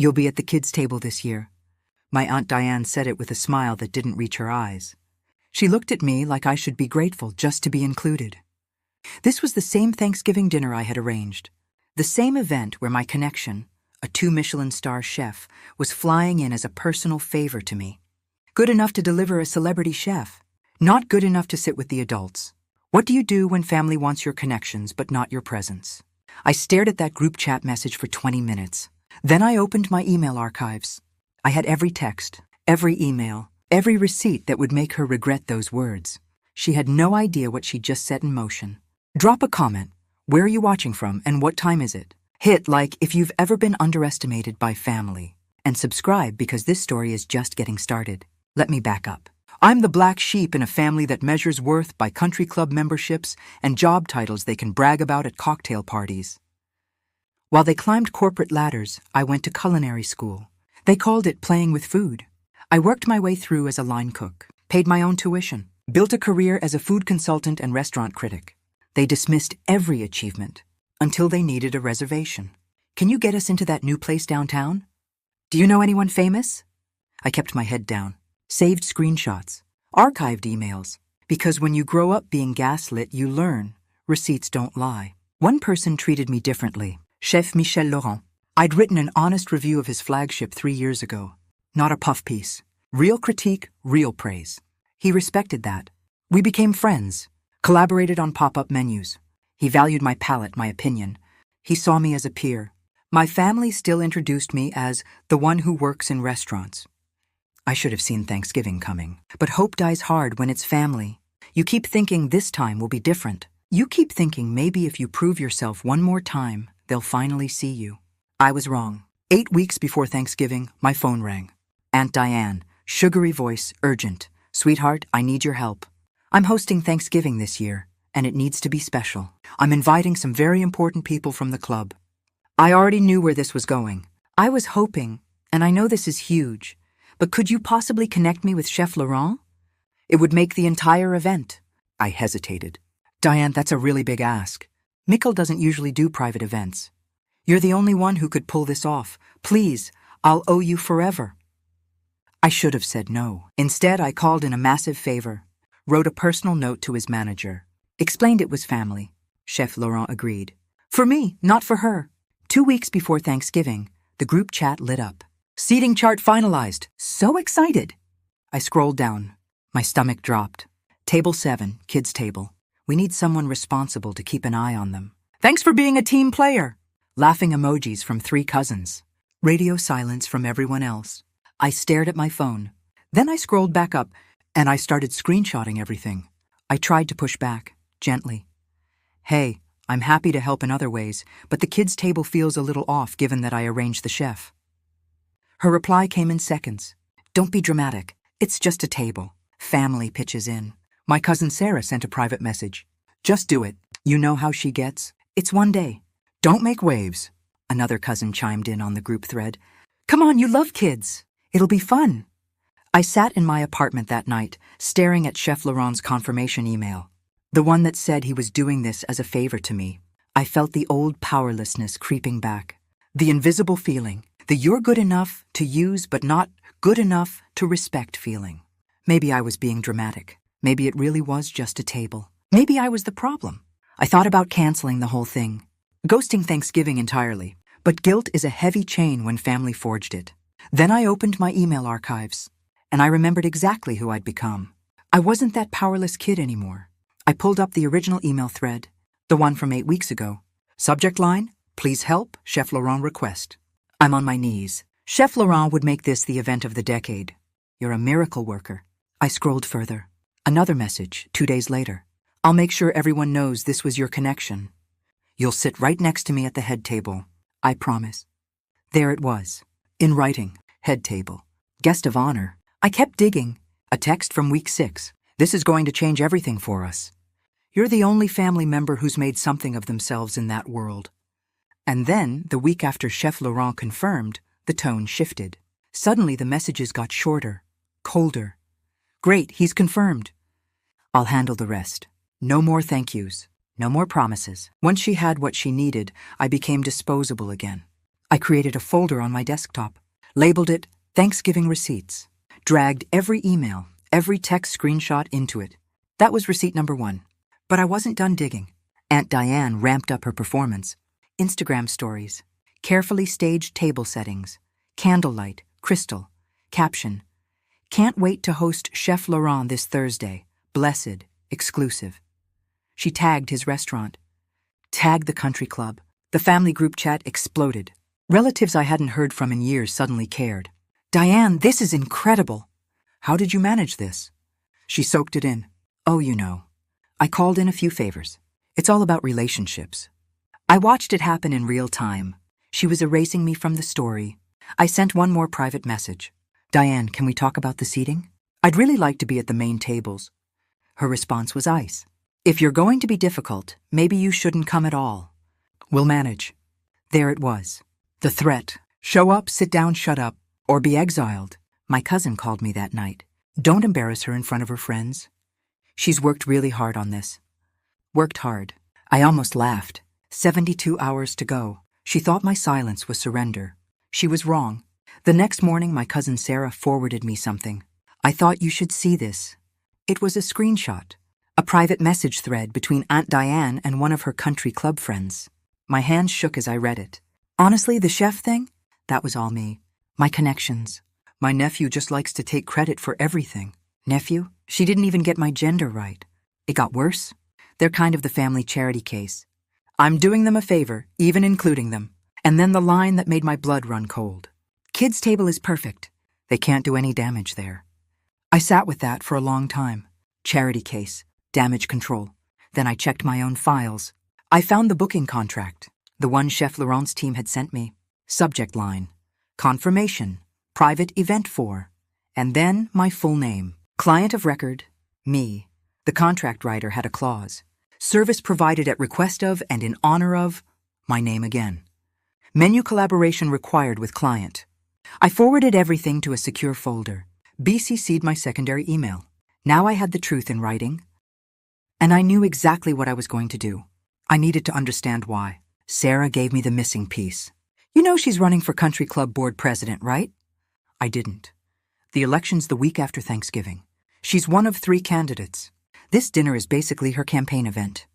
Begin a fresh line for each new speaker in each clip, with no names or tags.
You'll be at the kids' table this year. My Aunt Diane said it with a smile that didn't reach her eyes. She looked at me like I should be grateful just to be included. This was the same Thanksgiving dinner I had arranged. The same event where my connection, a two-Michelin-star chef, was flying in as a personal favor to me. Good enough to deliver a celebrity chef, not good enough to sit with the adults. What do you do when family wants your connections but not your presence? I stared at that group chat message for 20 minutes. Then I opened my email archives. I had every text, every email, every receipt that would make her regret those words. She had no idea what she just set in motion. Drop a comment. Where are you watching from and what time is it? Hit like if you've ever been underestimated by family. And subscribe because this story is just getting started. Let me back up. I'm the black sheep in a family that measures worth by country club memberships and job titles they can brag about at cocktail parties. While they climbed corporate ladders, I went to culinary school. They called it playing with food. I worked my way through as a line cook, paid my own tuition, built a career as a food consultant and restaurant critic. They dismissed every achievement until they needed a reservation. Can you get us into that new place downtown? Do you know anyone famous? I kept my head down, saved screenshots, archived emails, because when you grow up being gaslit, you learn. Receipts don't lie. One person treated me differently, Chef Laurent. I'd written an honest review of his flagship 3 years ago. Not a puff piece. Real critique, real praise. He respected that. We became friends, collaborated on pop-up menus. He valued my palate, my opinion. He saw me as a peer. My family still introduced me as the one who works in restaurants. I should have seen Thanksgiving coming. But hope dies hard when it's family. You keep thinking this time will be different. You keep thinking maybe if you prove yourself one more time, they'll finally see you. I was wrong. 8 weeks before Thanksgiving, my phone rang. Aunt Diane, sugary voice, urgent. Sweetheart, I need your help. I'm hosting Thanksgiving this year, and it needs to be special. I'm inviting some very important people from the club. I already knew where this was going. I was hoping, and I know this is huge, but could you possibly connect me with Chef Laurent? It would make the entire event. I hesitated. Diane, that's a really big ask. Mikkel doesn't usually do private events. You're the only one who could pull this off. Please, I'll owe you forever. I should have said no. Instead, I called in a massive favor, wrote a personal note to his manager, explained it was family. Chef Laurent agreed. For me, not for her. 2 weeks before Thanksgiving, the group chat lit up. Seating chart finalized. So excited. I scrolled down. My stomach dropped. Table 7, kids' table. We need someone responsible to keep an eye on them. Thanks for being a team player. Laughing emojis from 3 cousins. Radio silence from everyone else. I stared at my phone. Then I scrolled back up, and I started screenshotting everything. I tried to push back, gently. Hey, I'm happy to help in other ways, but the kids' table feels a little off given that I arranged the chef. Her reply came in seconds. Don't be dramatic. It's just a table. Family pitches in. My cousin Sarah sent a private message. Just do it. You know how she gets. It's one day. Don't make waves. Another cousin chimed in on the group thread. Come on, you love kids. It'll be fun. I sat in my apartment that night, staring at Chef Laurent's confirmation email. The one that said he was doing this as a favor to me. I felt the old powerlessness creeping back. The invisible feeling. The you're good enough to use but not good enough to respect feeling. Maybe I was being dramatic. Maybe it really was just a table. Maybe I was the problem. I thought about canceling the whole thing. Ghosting Thanksgiving entirely. But guilt is a heavy chain when family forged it. Then I opened my email archives, and I remembered exactly who I'd become. I wasn't that powerless kid anymore. I pulled up the original email thread, the one from 8 weeks ago. Subject line, please help, Chef Laurent request. I'm on my knees. Chef Laurent would make this the event of the decade. You're a miracle worker. I scrolled further. Another message, 2 days later. I'll make sure everyone knows this was your connection. You'll sit right next to me at the head table. I promise. There it was. In writing, head table. Guest of honor. I kept digging. A text from week 6. This is going to change everything for us. You're the only family member who's made something of themselves in that world. And then, the week after Chef Laurent confirmed, the tone shifted. Suddenly the messages got shorter, colder. Great, he's confirmed. I'll handle the rest. No more thank yous. No more promises. Once she had what she needed, I became disposable again. I created a folder on my desktop, labeled it Thanksgiving Receipts, dragged every email, every text screenshot into it. That was receipt number 1. But I wasn't done digging. Aunt Diane ramped up her performance. Instagram stories, carefully staged table settings, candlelight, crystal, caption, "Can't wait to host Chef Laurent this Thursday. Blessed, exclusive." She tagged his restaurant, tagged the country club. The family group chat exploded. Relatives I hadn't heard from in years suddenly cared. "Diane, this is incredible. How did you manage this?" She soaked it in. "Oh, you know. I called in a few favors. It's all about relationships." I watched it happen in real time. She was erasing me from the story. I sent one more private message. "Diane, can we talk about the seating? I'd really like to be at the main tables." Her response was ice. "If you're going to be difficult, maybe you shouldn't come at all. We'll manage." There it was. The threat. Show up, sit down, shut up, or be exiled. My cousin called me that night. Don't embarrass her in front of her friends. She's worked really hard on this. Worked hard. I almost laughed. 72 hours to go. She thought my silence was surrender. She was wrong. The next morning, my cousin Sarah forwarded me something. "I thought you should see this." It was a screenshot. A private message thread between Aunt Diane and one of her country club friends. My hands shook as I read it. Honestly, the chef thing? That was all me. My connections. My nephew just likes to take credit for everything. Nephew? She didn't even get my gender right. It got worse. They're kind of the family charity case. I'm doing them a favor, even including them. And then the line that made my blood run cold. Kids' table is perfect. They can't do any damage there. I sat with that for a long time. Charity case. Damage control. Then I checked my own files. I found the booking contract. The one Chef Laurent's team had sent me. Subject line. Confirmation. Private event for. And then my full name. Client of record. Me. The contract writer had a clause. Service provided at request of and in honor of. My name again. Menu collaboration required with client. I forwarded everything to a secure folder. BCC'd my secondary email. Now I had the truth in writing. And I knew exactly what I was going to do. I needed to understand why. Sarah gave me the missing piece. "You know she's running for country club board president, right?" I didn't. The election's the week after Thanksgiving. She's one of 3 candidates. This dinner is basically her campaign event.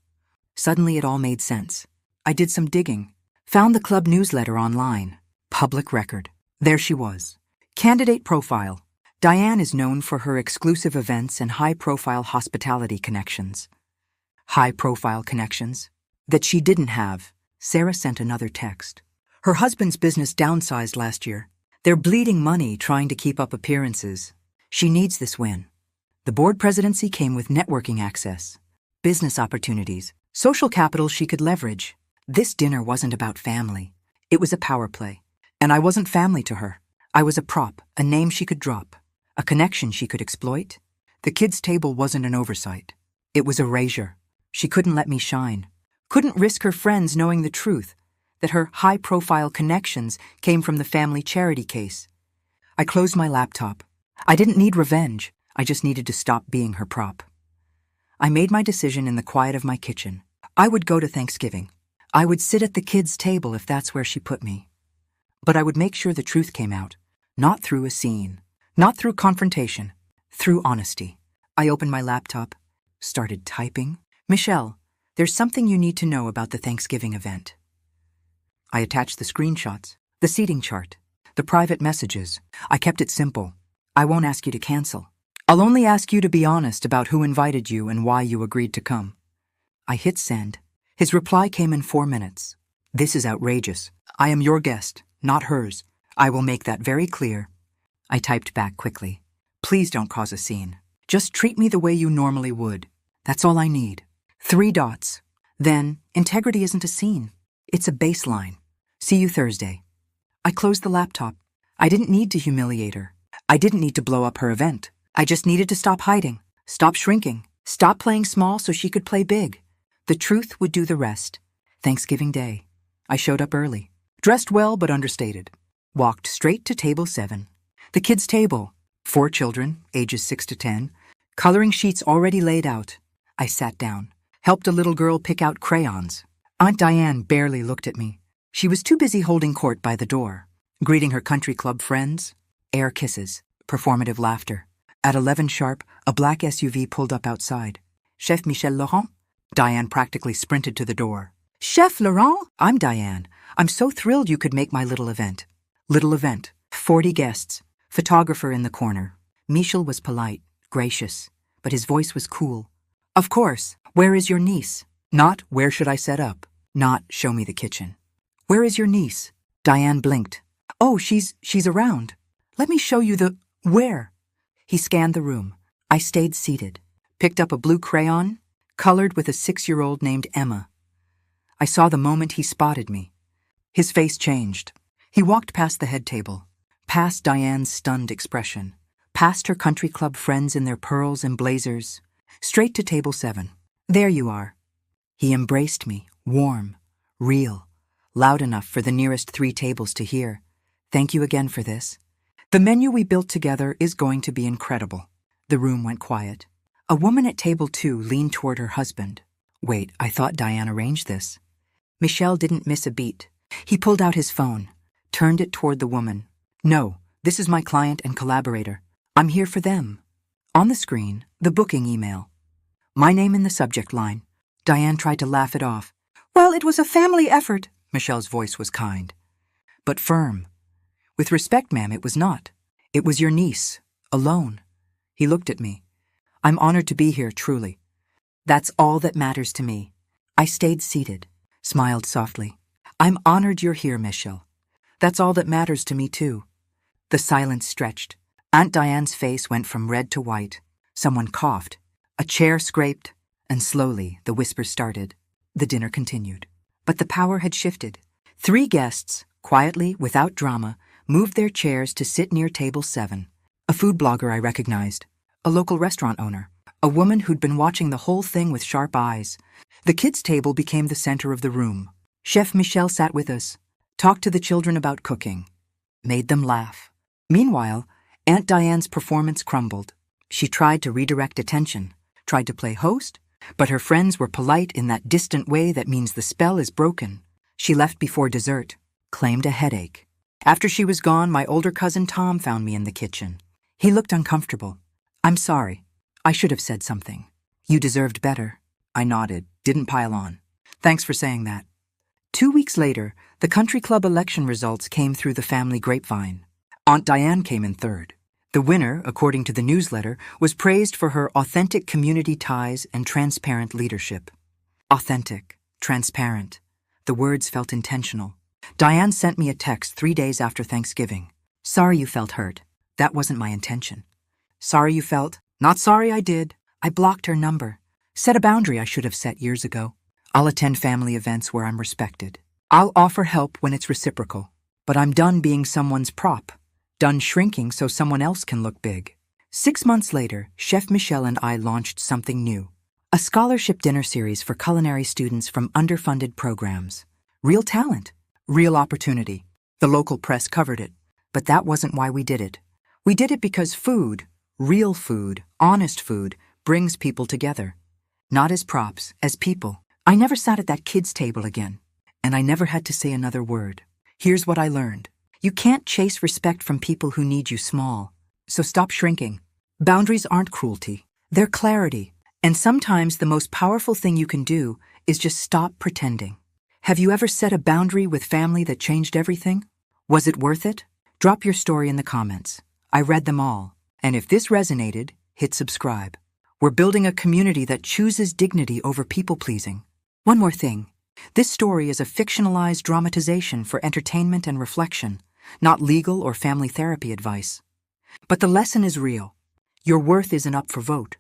Suddenly it all made sense. I did some digging. Found the club newsletter online. Public record. There she was. Candidate profile. Diane is known for her exclusive events and high-profile hospitality connections. High-profile connections? That she didn't have. Sarah sent another text. Her husband's business downsized last year. They're bleeding money trying to keep up appearances. She needs this win. The board presidency came with networking access, business opportunities, social capital she could leverage. This dinner wasn't about family. It was a power play. And I wasn't family to her. I was a prop, a name she could drop, a connection she could exploit. The kids' table wasn't an oversight. It was erasure. She couldn't let me shine. Couldn't risk her friends knowing the truth, that her high-profile connections came from the family charity case. I closed my laptop. I didn't need revenge. I just needed to stop being her prop. I made my decision in the quiet of my kitchen. I would go to Thanksgiving. I would sit at the kids' table if that's where she put me. But I would make sure the truth came out, not through a scene, not through confrontation, through honesty. I opened my laptop, started typing. "Michelle, there's something you need to know about the Thanksgiving event." I attached the screenshots, the seating chart, the private messages. I kept it simple. "I won't ask you to cancel. I'll only ask you to be honest about who invited you and why you agreed to come." I hit send. His reply came in 4 minutes. "This is outrageous. I am your guest, not hers. I will make that very clear." I typed back quickly. "Please don't cause a scene. Just treat me the way you normally would. That's all I need." 3 dots. Then, integrity isn't a scene. It's a baseline. "See you Thursday." I closed the laptop. I didn't need to humiliate her. I didn't need to blow up her event. I just needed to stop hiding, stop shrinking, stop playing small so she could play big. The truth would do the rest. Thanksgiving Day. I showed up early. Dressed well but understated. Walked straight to table 7. The kids' table. 4 children, ages 6 to 10. Coloring sheets already laid out. I sat down. Helped a little girl pick out crayons. Aunt Diane barely looked at me. She was too busy holding court by the door, greeting her country club friends, air kisses, performative laughter. At 11 sharp, a black SUV pulled up outside. Chef Laurent? Diane practically sprinted to the door. Chef Laurent? I'm Diane. I'm so thrilled you could make my little event. Little event. 40 guests. Photographer in the corner. Michel was polite, gracious, but his voice was cool. Of course. Where is your niece? Not, where should I set up? Not, show me the kitchen. Where is your niece? Diane blinked. Oh, she's around. Let me show you the... Where? He scanned the room. I stayed seated. Picked up a blue crayon, colored with a 6-year-old named Emma. I saw the moment he spotted me. His face changed. He walked past the head table, past Diane's stunned expression, past her country club friends in their pearls and blazers, straight to table 7. There you are. He embraced me, warm, real, loud enough for the nearest 3 tables to hear. Thank you again for this. The menu we built together is going to be incredible. The room went quiet. A woman at table 2 leaned toward her husband. Wait, I thought Diane arranged this. Michel didn't miss a beat. He pulled out his phone, turned it toward the woman. No, this is my client and collaborator. I'm here for them. On the screen, the booking email. My name in the subject line. Diane tried to laugh it off. Well, it was a family effort. Michel's voice was kind, but firm. With respect, ma'am, it was not. It was your niece, alone. He looked at me. I'm honored to be here, truly. That's all that matters to me. I stayed seated, smiled softly. I'm honored you're here, Michel. That's all that matters to me, too. The silence stretched. Aunt Diane's face went from red to white. Someone coughed. A chair scraped, and slowly the whispers started. The dinner continued. But the power had shifted. 3 guests, quietly, without drama, moved their chairs to sit near table 7. A food blogger I recognized, a local restaurant owner, a woman who'd been watching the whole thing with sharp eyes. The kids' table became the center of the room. Chef Michel sat with us, talked to the children about cooking, made them laugh. Meanwhile, Aunt Diane's performance crumbled. She tried to redirect attention, tried to play host, but her friends were polite in that distant way that means the spell is broken. She left before dessert, claimed a headache. After she was gone, my older cousin Tom found me in the kitchen. He looked uncomfortable. I'm sorry. I should have said something. You deserved better. I nodded, didn't pile on. Thanks for saying that. 2 weeks later, the country club election results came through the family grapevine. Aunt Diane came in 3rd. The winner, according to the newsletter, was praised for her authentic community ties and transparent leadership. Authentic, transparent. The words felt intentional. Diane sent me a text 3 days after Thanksgiving. Sorry you felt hurt. That wasn't my intention. Sorry you felt. Not sorry I did. I blocked her number. Set a boundary I should have set years ago. I'll attend family events where I'm respected. I'll offer help when it's reciprocal. But I'm done being someone's prop. Done shrinking so someone else can look big. 6 months later, Chef Michel and I launched something new. A scholarship dinner series for culinary students from underfunded programs. Real talent. Real opportunity. The local press covered it. But that wasn't why we did it. We did it because food, real food, honest food, brings people together. Not as props, as people. I never sat at that kid's table again. And I never had to say another word. Here's what I learned. You can't chase respect from people who need you small. So stop shrinking. Boundaries aren't cruelty. They're clarity. And sometimes the most powerful thing you can do is just stop pretending. Have you ever set a boundary with family that changed everything? Was it worth it? Drop your story in the comments. I read them all. And if this resonated, hit subscribe. We're building a community that chooses dignity over people-pleasing. One more thing. This story is a fictionalized dramatization for entertainment and reflection, not legal or family therapy advice. But the lesson is real. Your worth isn't up for vote.